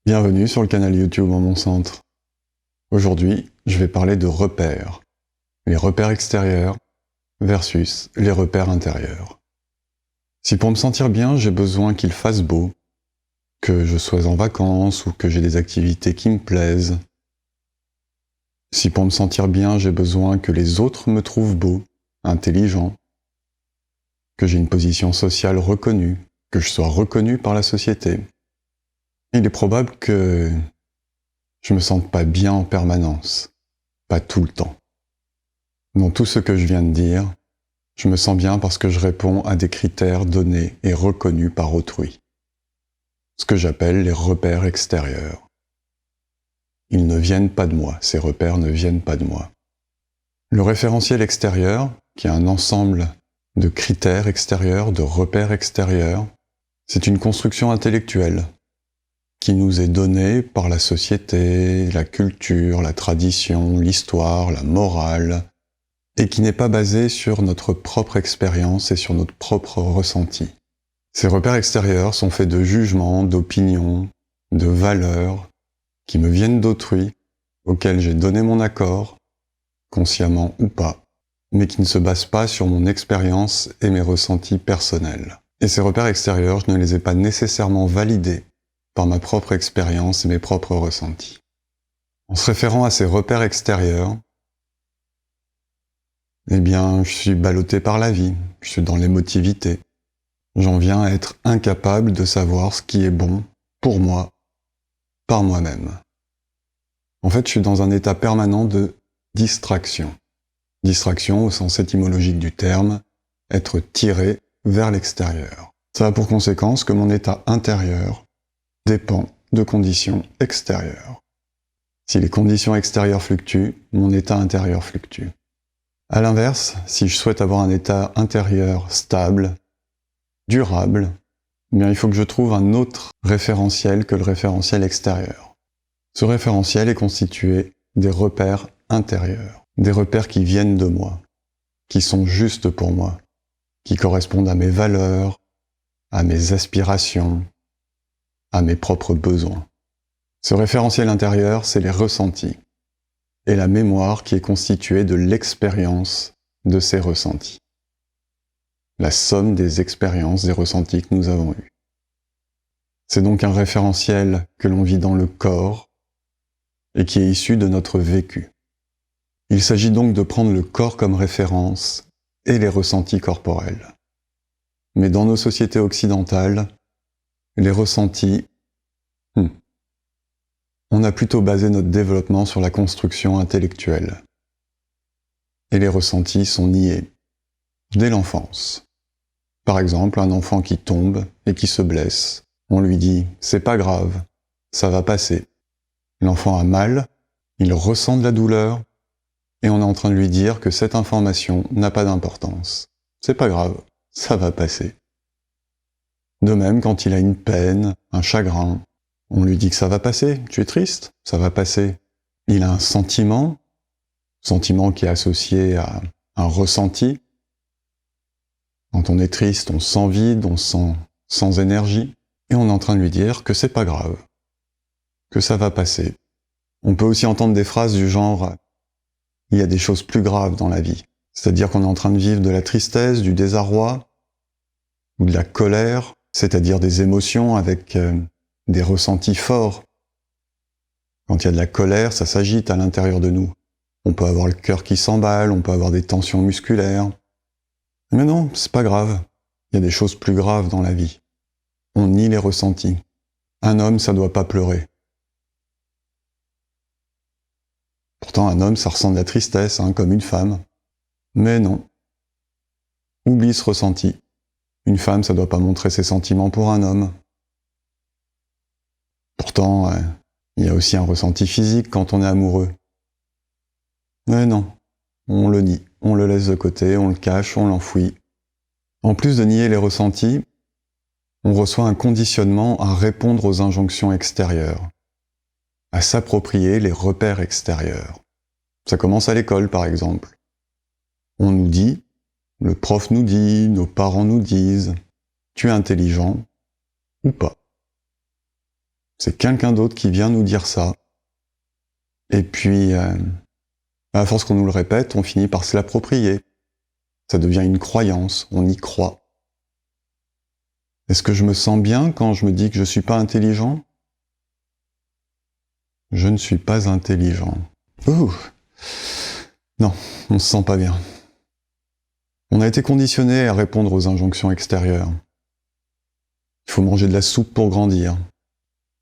Bienvenue sur le canal YouTube en mon centre. Aujourd'hui, je vais parler de repères. Les repères extérieurs versus les repères intérieurs. Si pour me sentir bien, j'ai besoin qu'il fasse beau, que je sois en vacances ou que j'ai des activités qui me plaisent. Si pour me sentir bien, j'ai besoin que les autres me trouvent beau, intelligent, que j'ai une position sociale reconnue, que je sois reconnu par la société. Il est probable que je me sente pas bien en permanence, pas tout le temps. Dans tout ce que je viens de dire, je me sens bien parce que je réponds à des critères donnés et reconnus par autrui. Ce que j'appelle les repères extérieurs. Ils ne viennent pas de moi, ces repères ne viennent pas de moi. Le référentiel extérieur, qui est un ensemble de critères extérieurs, de repères extérieurs, c'est une construction intellectuelle qui nous est donnée par la société, la culture, la tradition, l'histoire, la morale, et qui n'est pas basée sur notre propre expérience et sur notre propre ressenti. Ces repères extérieurs sont faits de jugements, d'opinions, de valeurs, qui me viennent d'autrui, auxquels j'ai donné mon accord, consciemment ou pas, mais qui ne se basent pas sur mon expérience et mes ressentis personnels. Et ces repères extérieurs, je ne les ai pas nécessairement validés par ma propre expérience et mes propres ressentis. En se référant à ces repères extérieurs, eh bien, je suis ballotté par la vie, je suis dans l'émotivité. J'en viens à être incapable de savoir ce qui est bon pour moi, par moi-même. En fait, je suis dans un état permanent de distraction. Distraction au sens étymologique du terme, être tiré vers l'extérieur. Ça a pour conséquence que mon état intérieur dépend de conditions extérieures. Si les conditions extérieures fluctuent, mon état intérieur fluctue. À l'inverse, si je souhaite avoir un état intérieur stable, durable, eh bien il faut que je trouve un autre référentiel que le référentiel extérieur. Ce référentiel est constitué des repères intérieurs, des repères qui viennent de moi, qui sont justes pour moi, qui correspondent à mes valeurs, à mes aspirations, à mes propres besoins. Ce référentiel intérieur, c'est les ressentis, et la mémoire qui est constituée de l'expérience de ces ressentis. La somme des expériences, des ressentis que nous avons eus. C'est donc un référentiel que l'on vit dans le corps et qui est issu de notre vécu. Il s'agit donc de prendre le corps comme référence et les ressentis corporels. Mais dans nos sociétés occidentales, les ressentis, on a plutôt basé notre développement sur la construction intellectuelle. Et les ressentis sont niés dès l'enfance. Par exemple, un enfant qui tombe et qui se blesse, on lui dit « c'est pas grave, ça va passer ». L'enfant a mal, il ressent de la douleur, et on est en train de lui dire que cette information n'a pas d'importance. C'est pas grave, ça va passer. De même, quand il a une peine, un chagrin, on lui dit que ça va passer, tu es triste, ça va passer. Il a un sentiment qui est associé à un ressenti. Quand on est triste, on se sent vide, on se sent sans énergie, et on est en train de lui dire que c'est pas grave, que ça va passer. On peut aussi entendre des phrases du genre « il y a des choses plus graves dans la vie », c'est-à-dire qu'on est en train de vivre de la tristesse, du désarroi, ou de la colère, c'est-à-dire des émotions avec des ressentis forts. Quand il y a de la colère, ça s'agite à l'intérieur de nous. On peut avoir le cœur qui s'emballe, on peut avoir des tensions musculaires. Mais non, c'est pas grave. Il y a des choses plus graves dans la vie. On nie les ressentis. Un homme, ça doit pas pleurer. Pourtant, un homme, ça ressent de la tristesse, comme une femme. Mais non. Oublie ce ressenti. Une femme, ça doit pas montrer ses sentiments pour un homme. Pourtant, il y a aussi un ressenti physique quand on est amoureux. Mais non, on le nie, on le laisse de côté, on le cache, on l'enfouit. En plus de nier les ressentis, on reçoit un conditionnement à répondre aux injonctions extérieures, à s'approprier les repères extérieurs. Ça commence à l'école, par exemple. On nous dit, le prof nous dit, nos parents nous disent, tu es intelligent ou pas. C'est quelqu'un d'autre qui vient nous dire ça. Et puis, à force qu'on nous le répète, on finit par se l'approprier. Ça devient une croyance, on y croit. Est-ce que je me sens bien quand je me dis que je ne suis pas intelligent ? Je ne suis pas intelligent. Ouh ! Non, on se sent pas bien. On a été conditionné à répondre aux injonctions extérieures. Il faut manger de la soupe pour grandir.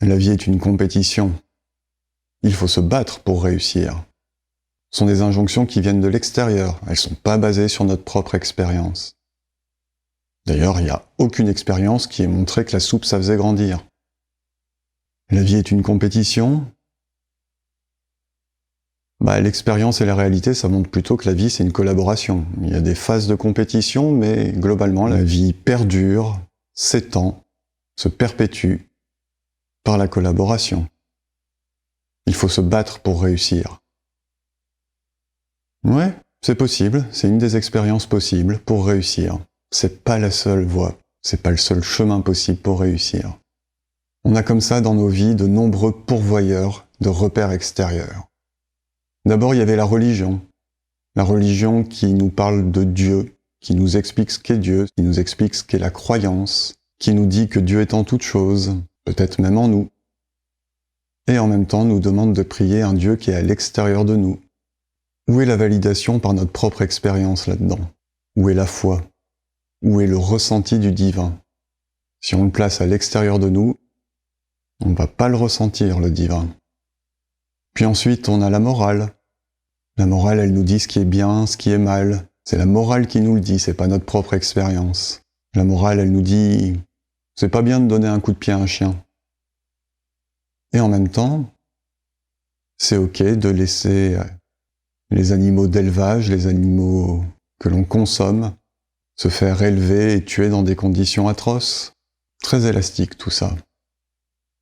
La vie est une compétition. Il faut se battre pour réussir. Ce sont des injonctions qui viennent de l'extérieur. Elles ne sont pas basées sur notre propre expérience. D'ailleurs, il n'y a aucune expérience qui ait montré que la soupe, ça faisait grandir. La vie est une compétition. L'expérience et la réalité, ça montre plutôt que la vie, c'est une collaboration. Il y a des phases de compétition, mais globalement, la vie perdure, s'étend, se perpétue par la collaboration. Il faut se battre pour réussir. Ouais, c'est possible, c'est une des expériences possibles pour réussir. C'est pas la seule voie, c'est pas le seul chemin possible pour réussir. On a comme ça dans nos vies de nombreux pourvoyeurs de repères extérieurs. D'abord, il y avait la religion qui nous parle de Dieu, qui nous explique ce qu'est Dieu, qui nous explique ce qu'est la croyance, qui nous dit que Dieu est en toutes choses, peut-être même en nous, et en même temps nous demande de prier un Dieu qui est à l'extérieur de nous. Où est la validation par notre propre expérience là-dedans ? Où est la foi ? Où est le ressenti du divin ? Si on le place à l'extérieur de nous, on ne va pas le ressentir, le divin. Puis ensuite, on a la morale. La morale, elle nous dit ce qui est bien, ce qui est mal. C'est la morale qui nous le dit, c'est pas notre propre expérience. La morale, elle nous dit « c'est pas bien de donner un coup de pied à un chien ». Et en même temps, c'est ok de laisser les animaux d'élevage, les animaux que l'on consomme, se faire élever et tuer dans des conditions atroces. Très élastique tout ça.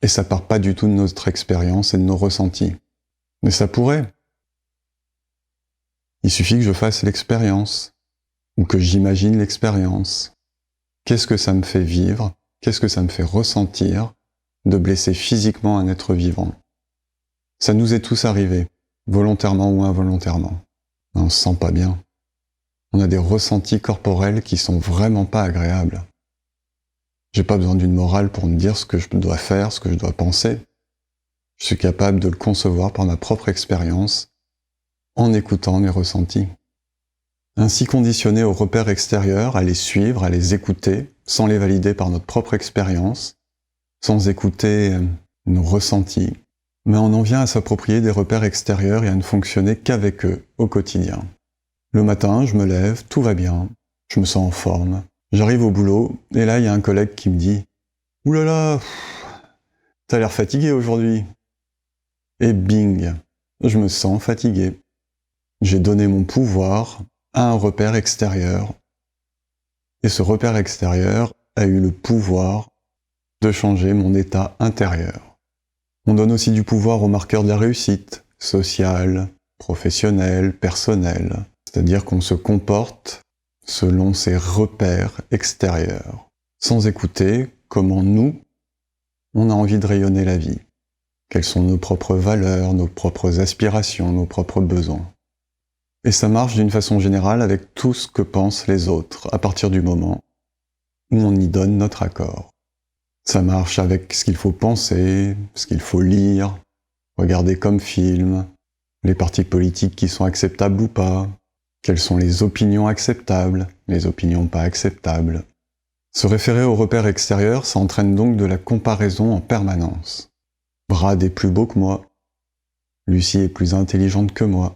Et ça part pas du tout de notre expérience et de nos ressentis. Mais ça pourrait. Il suffit que je fasse l'expérience, ou que j'imagine l'expérience. Qu'est-ce que ça me fait vivre ? Qu'est-ce que ça me fait ressentir de blesser physiquement un être vivant ? Ça nous est tous arrivé, volontairement ou involontairement. On se sent pas bien. On a des ressentis corporels qui sont vraiment pas agréables. J'ai pas besoin d'une morale pour me dire ce que je dois faire, ce que je dois penser. Je suis capable de le concevoir par ma propre expérience, en écoutant mes ressentis. Ainsi conditionné aux repères extérieurs, à les suivre, à les écouter, sans les valider par notre propre expérience, sans écouter nos ressentis, mais on en vient à s'approprier des repères extérieurs et à ne fonctionner qu'avec eux au quotidien. Le matin, je me lève, tout va bien, je me sens en forme, j'arrive au boulot, et là, il y a un collègue qui me dit « Ouh là là, t'as l'air fatigué aujourd'hui !» Et bing, je me sens fatigué. J'ai donné mon pouvoir à un repère extérieur. Et ce repère extérieur a eu le pouvoir de changer mon état intérieur. On donne aussi du pouvoir aux marqueurs de la réussite, sociale, professionnelle, personnelle. C'est-à-dire qu'on se comporte selon ces repères extérieurs, sans écouter comment nous, on a envie de rayonner la vie. Quelles sont nos propres valeurs, nos propres aspirations, nos propres besoins. Et ça marche d'une façon générale avec tout ce que pensent les autres, à partir du moment où on y donne notre accord. Ça marche avec ce qu'il faut penser, ce qu'il faut lire, regarder comme film, les partis politiques qui sont acceptables ou pas, quelles sont les opinions acceptables, les opinions pas acceptables. Se référer aux repères extérieurs, ça entraîne donc de la comparaison en permanence. Brad est plus beau que moi. Lucie est plus intelligente que moi.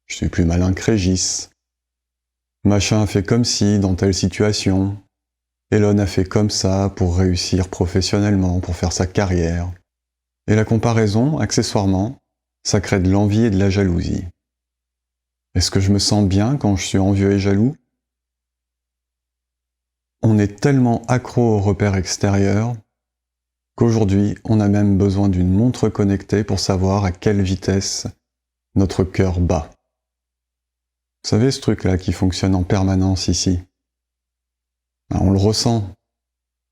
Je suis plus malin que Régis. Machin a fait comme si dans telle situation. Elon a fait comme ça pour réussir professionnellement, pour faire sa carrière. Et la comparaison, accessoirement, ça crée de l'envie et de la jalousie. Est-ce que je me sens bien quand je suis envieux et jaloux ? On est tellement accro aux repères extérieurs qu'aujourd'hui, on a même besoin d'une montre connectée pour savoir à quelle vitesse notre cœur bat. Vous savez ce truc-là qui fonctionne en permanence ici ? On le ressent.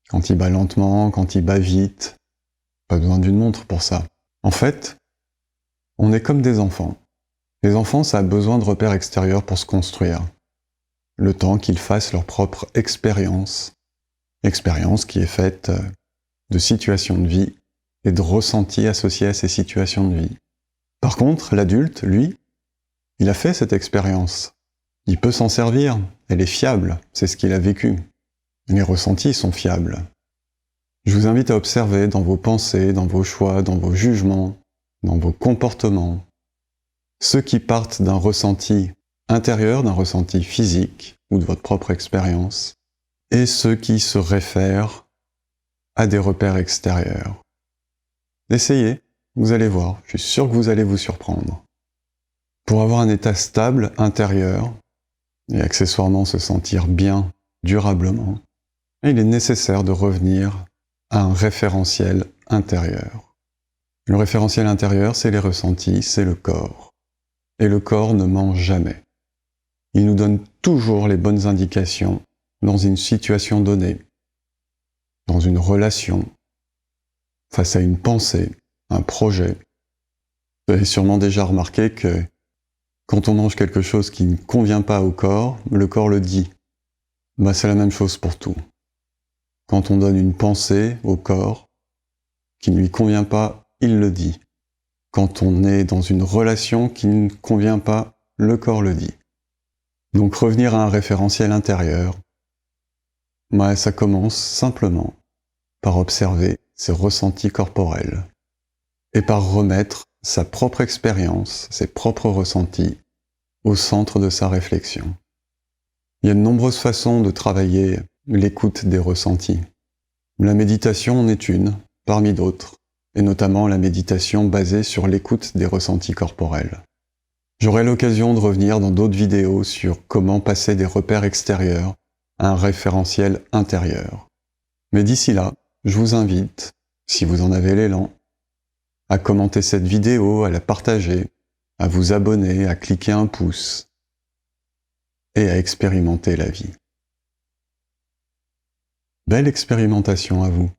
Quand il bat lentement, quand il bat vite. Pas besoin d'une montre pour ça. En fait, on est comme des enfants. Les enfants, ça a besoin de repères extérieurs pour se construire. Le temps qu'ils fassent leur propre expérience qui est faite de situations de vie et de ressentis associés à ces situations de vie. Par contre, l'adulte, lui, il a fait cette expérience. Il peut s'en servir, elle est fiable, c'est ce qu'il a vécu. Les ressentis sont fiables. Je vous invite à observer dans vos pensées, dans vos choix, dans vos jugements, dans vos comportements, ceux qui partent d'un ressenti intérieur, d'un ressenti physique ou de votre propre expérience, et ceux qui se réfèrent à des repères extérieurs. Essayez, vous allez voir, je suis sûr que vous allez vous surprendre. Pour avoir un état stable intérieur, et accessoirement se sentir bien durablement, il est nécessaire de revenir à un référentiel intérieur. Le référentiel intérieur, c'est les ressentis, c'est le corps. Et le corps ne ment jamais. Il nous donne toujours les bonnes indications dans une situation donnée, dans une relation, face à une pensée, un projet. Vous avez sûrement déjà remarqué que quand on mange quelque chose qui ne convient pas au corps, le corps le dit. C'est la même chose pour tout. Quand on donne une pensée au corps qui ne lui convient pas, il le dit. Quand on est dans une relation qui ne convient pas, le corps le dit. Donc revenir à un référentiel intérieur, ça commence simplement par observer ses ressentis corporels et par remettre sa propre expérience, ses propres ressentis au centre de sa réflexion. Il y a de nombreuses façons de travailler l'écoute des ressentis. La méditation en est une, parmi d'autres, et notamment la méditation basée sur l'écoute des ressentis corporels. J'aurai l'occasion de revenir dans d'autres vidéos sur comment passer des repères extérieurs à un référentiel intérieur. Mais d'ici là, je vous invite, si vous en avez l'élan, à commenter cette vidéo, à la partager, à vous abonner, à cliquer un pouce et à expérimenter la vie. Belle expérimentation à vous!